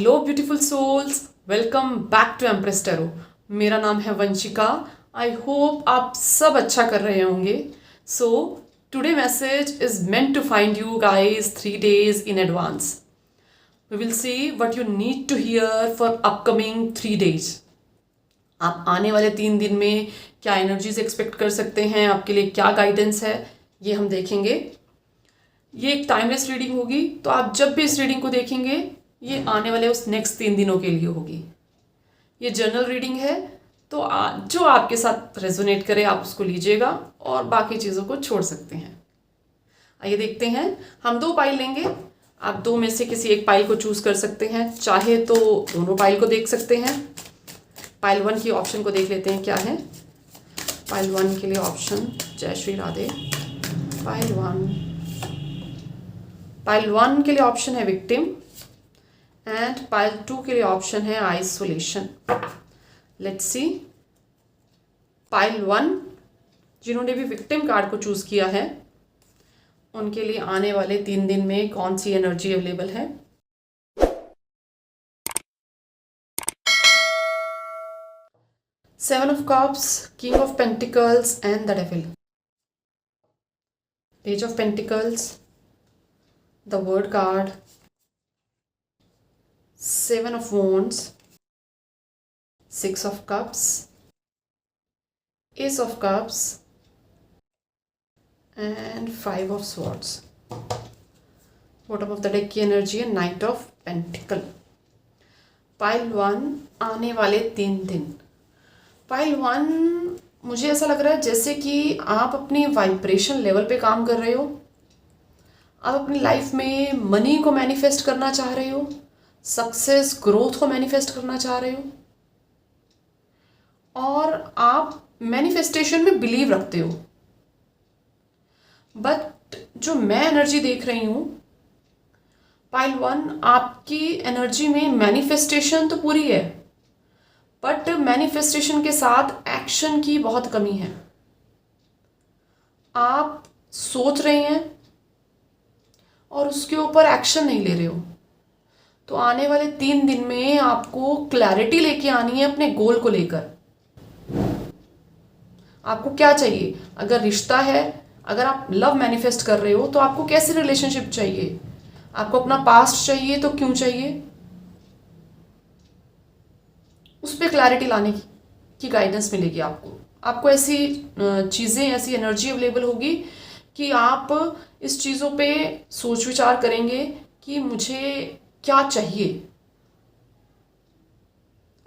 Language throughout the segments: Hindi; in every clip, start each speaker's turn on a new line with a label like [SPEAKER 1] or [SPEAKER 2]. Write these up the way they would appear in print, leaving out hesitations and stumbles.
[SPEAKER 1] Hello beautiful souls, welcome back to Empress Tarot. मेरा नाम है वंशिका। आई होप आप सब अच्छा कर रहे होंगे। So today message is meant to find you guys 3 days in advance. We will see what you need to hear for upcoming 3 days. आप आने वाले 3 दिन में क्या एनर्जीज एक्सपेक्ट कर सकते हैं, आपके लिए क्या गाइडेंस है, ये हम देखेंगे। ये एक टाइमलेस रीडिंग होगी, तो आप जब भी इस रीडिंग को देखेंगे ये आने वाले उस नेक्स्ट 3 दिनों के लिए होगी। ये जर्नल रीडिंग है, तो जो आपके साथ रेजोनेट करे आप उसको लीजिएगा और बाकी चीज़ों को छोड़ सकते हैं। आइए देखते हैं। हम 2 पाइल लेंगे, आप 2 में से किसी एक पाइल को चूज कर सकते हैं, चाहे तो दोनों पाइल को देख सकते हैं। पाइल 1 की ऑप्शन को देख लेते हैं क्या है। पाइल 1 के लिए ऑप्शन, जय श्री राधे। पाइल 1 के लिए ऑप्शन है विक्टिम एंड पाइल 2 के लिए ऑप्शन है आइसोलेशन। Let's see. पाइल 1 जिन्होंने भी विक्टिम कार्ड को चूज किया है उनके लिए आने वाले 3 दिन में कौन सी एनर्जी अवेलेबल है। Seven of cups, king of pentacles and the devil. Page of pentacles, the word card, Seven of Wands, Six of Cups, Ace of Cups and Five of Swords. Bottom of the deck की एनर्जी है Knight of Pentacle. पाइल 1 आने वाले 3 दिन। पाइल 1 मुझे ऐसा लग रहा है जैसे कि आप अपनी वाइब्रेशन लेवल पे काम कर रहे हो। आप अपनी लाइफ में मनी को मैनिफेस्ट करना चाह रहे हो, सक्सेस ग्रोथ को मैनिफेस्ट करना चाह रहे हो और आप मैनिफेस्टेशन में बिलीव रखते हो। बट जो मैं एनर्जी देख रही हूं पाइल 1, आपकी एनर्जी में मैनिफेस्टेशन तो पूरी है बट मैनिफेस्टेशन के साथ एक्शन की बहुत कमी है। आप सोच रहे हैं और उसके ऊपर एक्शन नहीं ले रहे हो। तो आने वाले 3 दिन में आपको क्लैरिटी लेके आनी है अपने गोल को लेकर। आपको क्या चाहिए? अगर रिश्ता है, अगर आप लव मैनिफेस्ट कर रहे हो तो आपको कैसी रिलेशनशिप चाहिए? आपको अपना पास्ट चाहिए तो क्यों चाहिए? उस पर क्लैरिटी लाने की गाइडेंस मिलेगी आपको। आपको ऐसी चीज़ें, ऐसी एनर्जी अवेलेबल होगी कि आप इस चीज़ों पे सोच विचार करेंगे कि मुझे क्या चाहिए।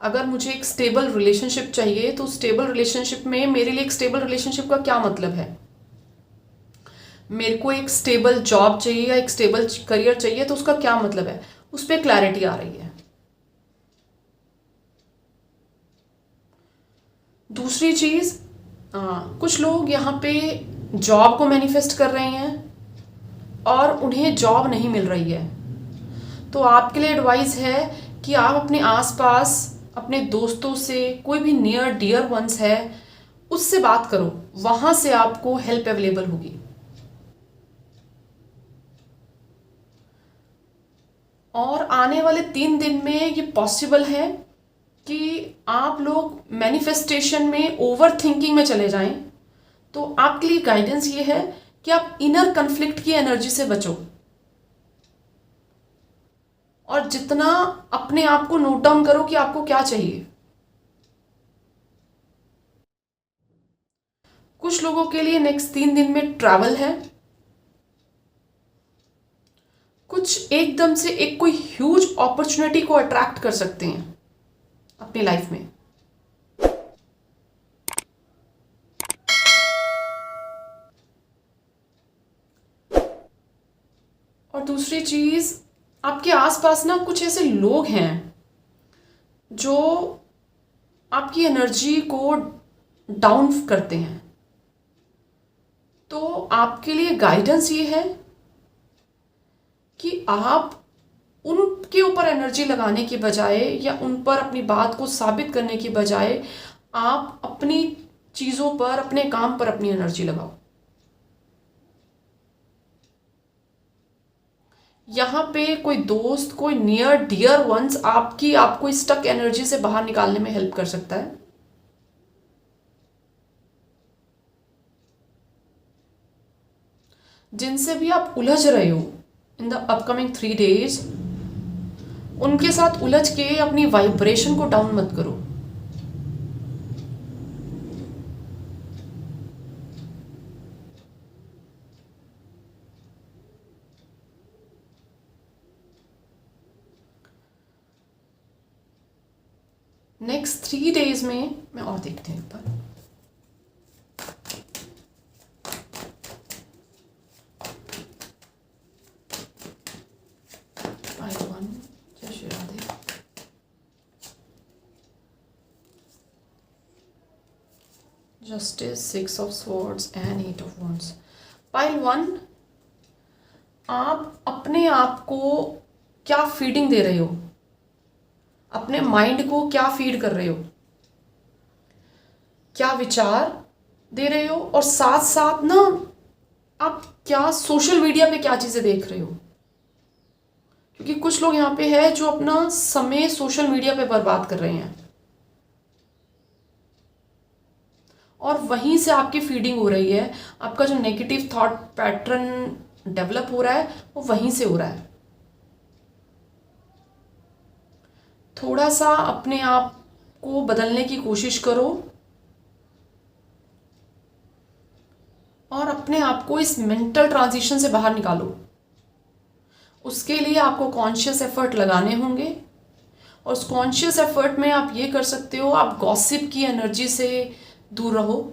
[SPEAKER 1] अगर मुझे एक स्टेबल रिलेशनशिप चाहिए तो स्टेबल रिलेशनशिप में मेरे लिए एक स्टेबल रिलेशनशिप का क्या मतलब है? मेरे को एक स्टेबल जॉब चाहिए या एक स्टेबल करियर चाहिए तो उसका क्या मतलब है? उस पर क्लैरिटी आ रही है। दूसरी चीज, कुछ लोग यहाँ पे जॉब को मैनिफेस्ट कर रहे हैं और उन्हें जॉब नहीं मिल रही है। तो आपके लिए एडवाइस है कि आप अपने आसपास अपने दोस्तों से, कोई भी नियर डियर वंस है उससे बात करो, वहां से आपको हेल्प अवेलेबल होगी। और आने वाले 3 दिन में ये पॉसिबल है कि आप लोग मैनिफेस्टेशन में ओवर थिंकिंग में चले जाएं। तो आपके लिए गाइडेंस ये है कि आप इनर कन्फ्लिक्ट की एनर्जी से बचो और जितना अपने आप को नोट डाउन करो कि आपको क्या चाहिए। कुछ लोगों के लिए नेक्स्ट 3 दिन में ट्रैवल है। कुछ एकदम से एक कोई ह्यूज अपॉर्चुनिटी को अट्रैक्ट कर सकते हैं अपनी लाइफ में। और दूसरी चीज, आपके आसपास ना कुछ ऐसे लोग हैं जो आपकी एनर्जी को डाउन करते हैं। तो आपके लिए गाइडेंस ये है कि आप उनके ऊपर एनर्जी लगाने की बजाय या उन पर अपनी बात को साबित करने की बजाय आप अपनी चीज़ों पर, अपने काम पर अपनी एनर्जी लगाओ। यहाँ पे कोई दोस्त, कोई नियर डियर वंस आपको स्टक एनर्जी से बाहर निकालने में हेल्प कर सकता है। जिनसे भी आप उलझ रहे हो इन द अपकमिंग 3 days, उनके साथ उलझ के अपनी वाइब्रेशन को डाउन मत करो। नेक्स्ट 3 days में मैं और देखते हैं एक बार। पाइल 1, जय Shri Radhe. Justice, 6 of Swords and 8 of Wands। Pile 1, आप अपने आप को क्या फीडिंग दे रहे हो, अपने माइंड को क्या फीड कर रहे हो, क्या विचार दे रहे हो, और साथ साथ ना आप क्या सोशल मीडिया पे क्या चीज़ें देख रहे हो। क्योंकि कुछ लोग यहाँ पे है जो अपना समय सोशल मीडिया पे बर्बाद कर रहे हैं और वहीं से आपकी फीडिंग हो रही है। आपका जो नेगेटिव थॉट पैटर्न डेवलप हो रहा है वो वहीं से हो रहा है। थोड़ा सा अपने आप को बदलने की कोशिश करो और अपने आप को इस मेंटल ट्रांजिशन से बाहर निकालो। उसके लिए आपको कॉन्शियस एफर्ट लगाने होंगे और उस कॉन्शियस एफर्ट में आप ये कर सकते हो, आप गॉसिप की एनर्जी से दूर रहो।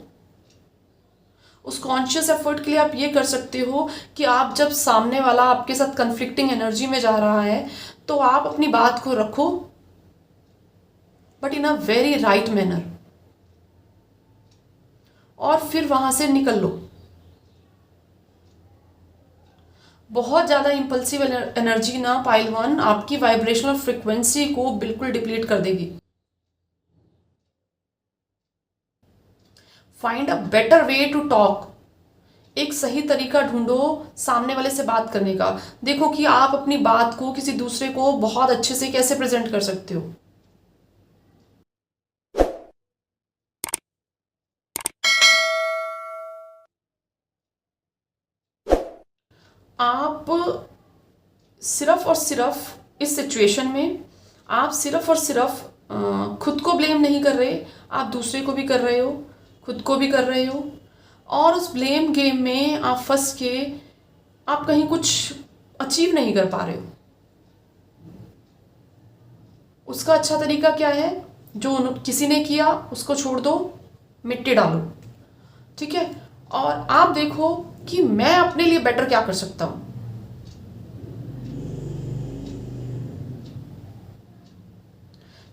[SPEAKER 1] उस कॉन्शियस एफर्ट के लिए आप ये कर सकते हो कि आप जब सामने वाला आपके साथ कन्फ्लिक्टिंग एनर्जी में जा रहा है तो आप अपनी बात को रखो, but in a very right manner, और फिर वहां से निकल लो। बहुत ज़्यादा इम्पल्सिव एनर्जी ना पाइल 1 आपकी वाइब्रेशनल फ्रिक्वेंसी को बिल्कुल डिप्लीट कर देगी। Find a better way to talk. एक सही तरीका ढूंढो सामने वाले से बात करने का। देखो कि आप अपनी बात को किसी दूसरे को बहुत अच्छे से कैसे प्रेजेंट कर सकते हो। आप सिर्फ और सिर्फ इस सिचुएशन में आप सिर्फ और सिर्फ खुद को ब्लेम नहीं कर रहे, आप दूसरे को भी कर रहे हो, खुद को भी कर रहे हो, और उस ब्लेम गेम में आप फंस के आप कहीं कुछ अचीव नहीं कर पा रहे हो। उसका अच्छा तरीका क्या है, जो किसी ने किया उसको छोड़ दो, मिट्टी डालो, ठीक है, और आप देखो कि मैं अपने लिए बेटर क्या कर सकता हूं।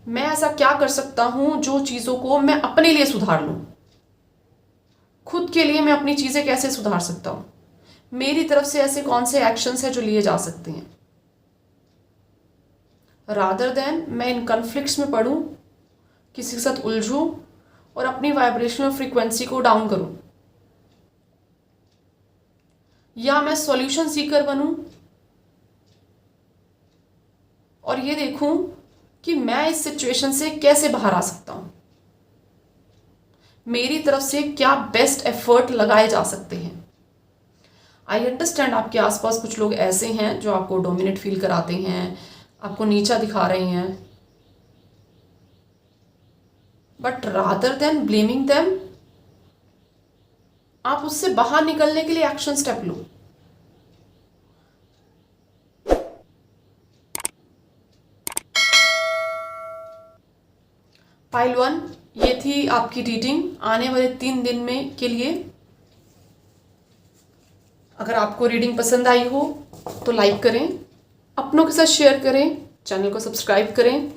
[SPEAKER 1] मैं ऐसा क्या कर सकता हूं जो चीजों को मैं अपने लिए सुधार लूं। खुद के लिए मैं अपनी चीजें कैसे सुधार सकता हूं, मेरी तरफ से ऐसे कौन से एक्शंस हैं जो लिए जा सकते हैं, रादर देन मैं इन कॉन्फ्लिक्ट्स में पढ़ूं, किसी के साथ उलझूं और अपनी वाइब्रेशनल फ्रीक्वेंसी को डाउन करूं, या मैं सॉल्यूशन सीकर बनूं और ये देखूं कि मैं इस सिचुएशन से कैसे बाहर आ सकता हूं, मेरी तरफ से क्या बेस्ट एफर्ट लगाए जा सकते हैं। आई अंडरस्टैंड आपके आसपास कुछ लोग ऐसे हैं जो आपको डोमिनेट फील कराते हैं, आपको नीचा दिखा रहे हैं, but rather than blaming them आप उससे बाहर निकलने के लिए एक्शन स्टेप लो। पाइल 1, ये थी आपकी रीडिंग आने वाले 3 दिन में के लिए। अगर आपको रीडिंग पसंद आई हो तो लाइक करें, अपनों के साथ शेयर करें, चैनल को सब्सक्राइब करें।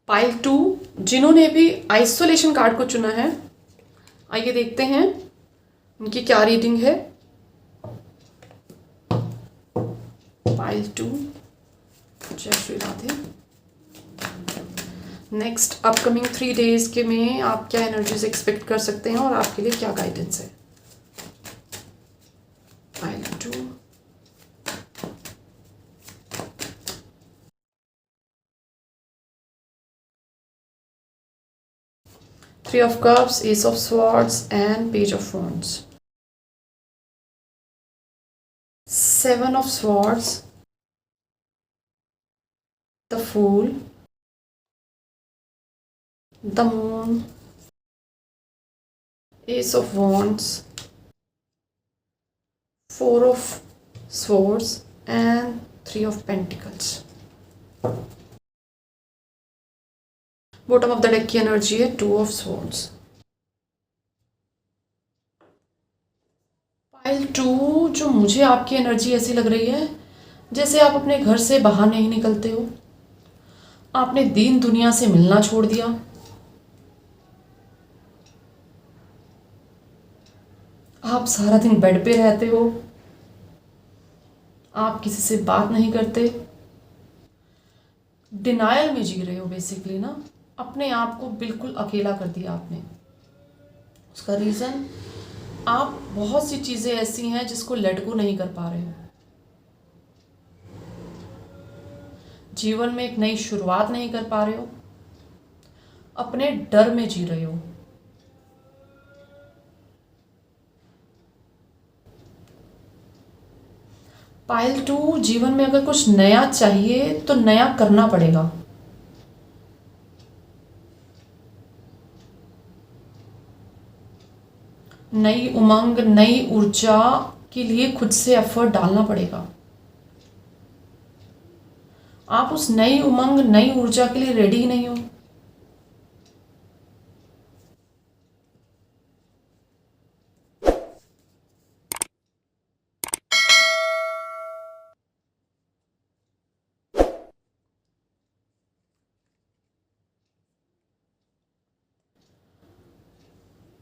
[SPEAKER 1] पाइल 2, जिन्होंने भी आइसोलेशन कार्ड को चुना है, आइए देखते हैं उनकी क्या रीडिंग है। पाइल 2, जय Shri Radhe. Next upcoming 3 days के में आप क्या एनर्जीज एक्सपेक्ट कर सकते हैं और आपके लिए क्या गाइडेंस है। Pile 2, Three of Cups, Ace of Swords, and Page of Wands. Seven of Swords, the Fool, the Moon, Ace of Wands, Four of Swords, and Three of Pentacles. Bottom of the deck की एनर्जी है two of swords. Pile two, जो मुझे आपकी एनर्जी ऐसी लग रही है जैसे आप अपने घर से बाहर नहीं निकलते हो. आपने दीन दुनिया से मिलना छोड़ दिया. आप सारा दिन बेड पे रहते हो. आप किसी से बात नहीं करते. डिनायल में जी रहे हो बेसिकली ना. अपने आप को बिल्कुल अकेला कर दिया आपने. उसका रीज़न, आप बहुत सी चीज़ें ऐसी हैं जिसको लेट गो नहीं कर पा रहे हो. जीवन में एक नई शुरुआत नहीं कर पा रहे हो. अपने डर में जी रहे हो. पाइल टू, जीवन में अगर कुछ नया चाहिए तो नया करना पड़ेगा. नई उमंग, नई ऊर्जा के लिए खुद से एफर्ट डालना पड़ेगा. आप उस नई उमंग, नई ऊर्जा के लिए रेडी ही नहीं हो.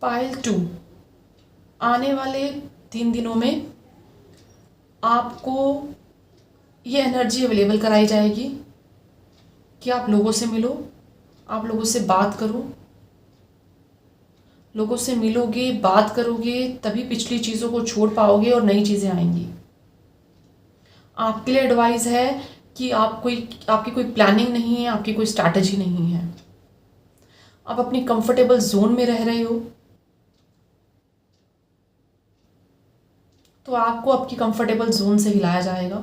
[SPEAKER 1] पाइल टू, आने वाले 3 दिनों में आपको ये एनर्जी अवेलेबल कराई जाएगी कि आप लोगों से मिलो, आप लोगों से बात करो. लोगों से मिलोगे, बात करोगे, तभी पिछली चीज़ों को छोड़ पाओगे और नई चीज़ें आएंगी. आपके लिए एडवाइस है कि आपकी कोई प्लानिंग नहीं है, आपकी कोई स्ट्रैटेजी नहीं है. आप अपनी कंफर्टेबल जोन में रह रहे हो. तो आपको आपकी कंफर्टेबल जोन से हिलाया जाएगा.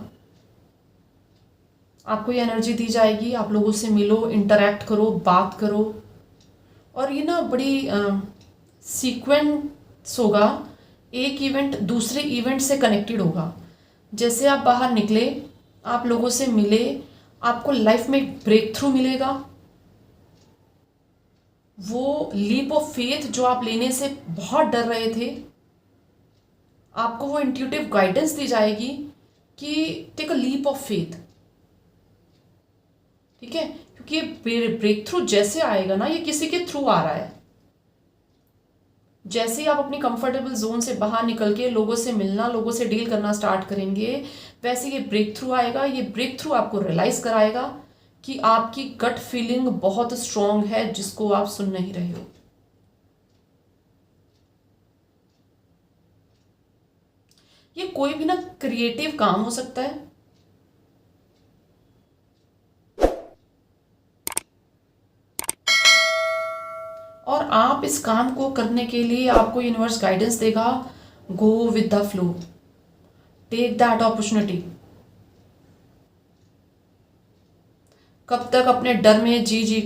[SPEAKER 1] आपको ये एनर्जी दी जाएगी, आप लोगों से मिलो, इंटरेक्ट करो, बात करो. और ये ना बड़ी सीक्वेंस होगा. एक इवेंट दूसरे इवेंट से कनेक्टेड होगा. जैसे आप बाहर निकले, आप लोगों से मिले, आपको लाइफ में एक ब्रेक थ्रू मिलेगा. वो लीप ऑफ फेथ जो आप लेने से बहुत डर रहे थे, आपको वो इंट्यूटिव गाइडेंस दी जाएगी कि take a leap of faith. ठीक है, क्योंकि ये ब्रेक थ्रू जैसे आएगा ना, ये किसी के थ्रू आ रहा है. जैसे ही आप अपनी कंफर्टेबल जोन से बाहर निकल के लोगों से मिलना, लोगों से डील करना स्टार्ट करेंगे, वैसे ये ब्रेक थ्रू आएगा. ये ब्रेक थ्रू आपको रियलाइज कराएगा कि आपकी गट फीलिंग बहुत स्ट्रांग है जिसको आप सुन नहीं रहे हो. ये कोई भी ना क्रिएटिव काम हो सकता है. और आप इस काम को करने के लिए आपको यूनिवर्स गाइडेंस देगा. Go with the flow, take that opportunity. कब तक अपने डर में जी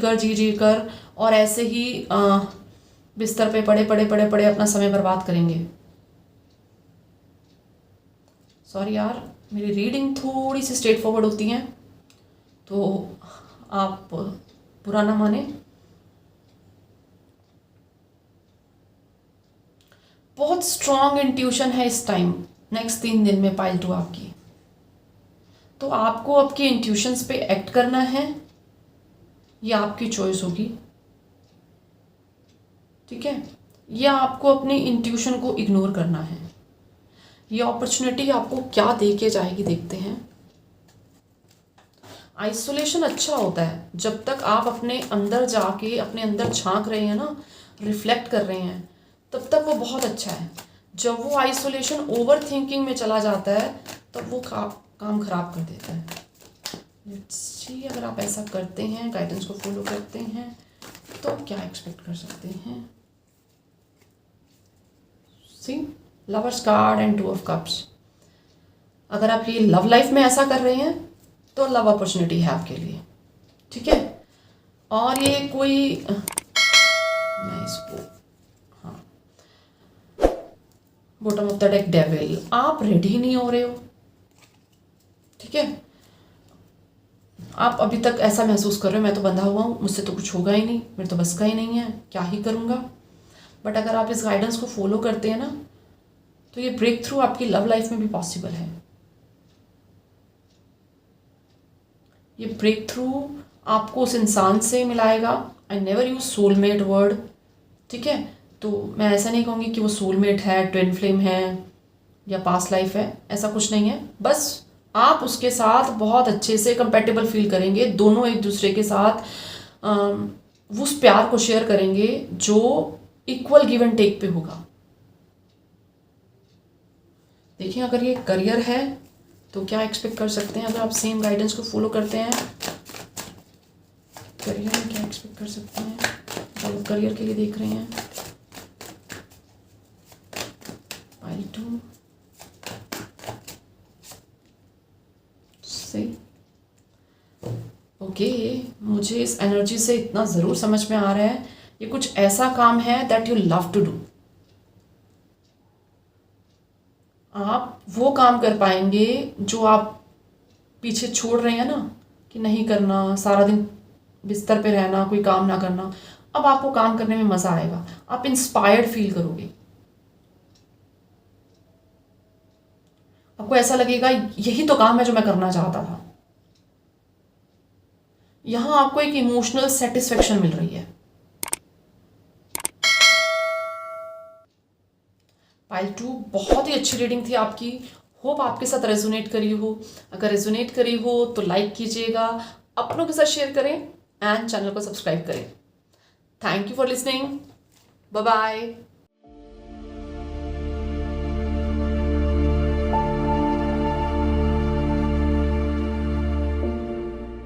[SPEAKER 1] कर और ऐसे ही बिस्तर पे पड़े अपना समय बर्बाद करेंगे. सॉरी यार, मेरी रीडिंग थोड़ी सी स्ट्रेट फॉरवर्ड होती हैं, तो आप बुरा ना माने. बहुत स्ट्रॉन्ग इंट्यूशन है इस टाइम, नेक्स्ट 3 दिन में पाइल टू आपकी. तो आपको आपके इंट्यूशंस पे एक्ट करना है, ये आपकी चॉइस होगी. ठीक है, या आपको अपनी इंट्यूशन को इग्नोर करना है. ये अपॉर्चुनिटी आपको क्या दे के जाएगी देखते हैं. आइसोलेशन अच्छा होता है जब तक आप अपने अंदर जाके अपने अंदर झांक रहे हैं ना, रिफ्लेक्ट कर रहे हैं, तब तक वो बहुत अच्छा है. जब वो आइसोलेशन ओवर थिंकिंग में चला जाता है तब वो काम खराब कर देता है. लेट्स सी, अगर आप ऐसा करते हैं, गाइडेंस को फॉलो करते हैं, तो क्या एक्सपेक्ट कर सकते हैं. See lovers card and 2 of cups. अगर आप ये लव लाइफ में ऐसा कर रहे हैं तो लव अपॉर्चुनिटी है आपके लिए, ठीक है। और ये कोई मैं इसको हाँ, bottom of the deck devil, आप रेडी नहीं हो रहे हो, ठीक है। आप अभी तक ऐसा महसूस कर रहे हो मैं तो बंधा हुआ हूँ, मुझसे तो कुछ होगा ही नहीं, मेरे तो बस का ही नहीं है, क्या ही करूँगा। बट अगर आप इस गाइडेंस को फॉलो करते हैं ना तो ये ब्रेक थ्रू आपकी लव लाइफ में भी पॉसिबल है। ये ब्रेक थ्रू आपको उस इंसान से मिलाएगा। I never use soulmate word, ठीक है। तो मैं ऐसा नहीं कहूँगी कि वो सोलमेट है, ट्विन फ्लेम है या पास्ट लाइफ है, ऐसा कुछ नहीं है। बस आप उसके साथ बहुत अच्छे से कंपेटेबल फील करेंगे, दोनों एक दूसरे के साथ उस प्यार को शेयर करेंगे जो इक्वल गिव एंड टेक पे होगा। देखिए अगर ये करियर है तो क्या एक्सपेक्ट कर सकते हैं अगर आप सेम गाइडेंस को फॉलो करते हैं। करियर में क्या एक्सपेक्ट कर सकते हैं जो करियर के लिए देख रहे हैं। पाइल 2 से ओके, मुझे इस एनर्जी से इतना ज़रूर समझ में आ रहा है ये कुछ ऐसा काम है that you love to do. आप वो काम कर पाएंगे जो आप पीछे छोड़ रहे हैं ना कि नहीं करना, सारा दिन बिस्तर पे रहना, कोई काम ना करना। अब आपको काम करने में मज़ा आएगा, आप इंस्पायर्ड फील करोगे, आपको ऐसा लगेगा यही तो काम है जो मैं करना चाहता था। यहां आपको एक इमोशनल सेटिस्फेक्शन मिल रही है। पाइल 2 बहुत ही अच्छी रीडिंग थी आपकी, होप आपके साथ रेजोनेट करी हो। अगर रेजोनेट करी हो तो लाइक कीजिएगा, अपनों के साथ शेयर करें एंड चैनल को सब्सक्राइब करें। Thank you for listening, bye bye.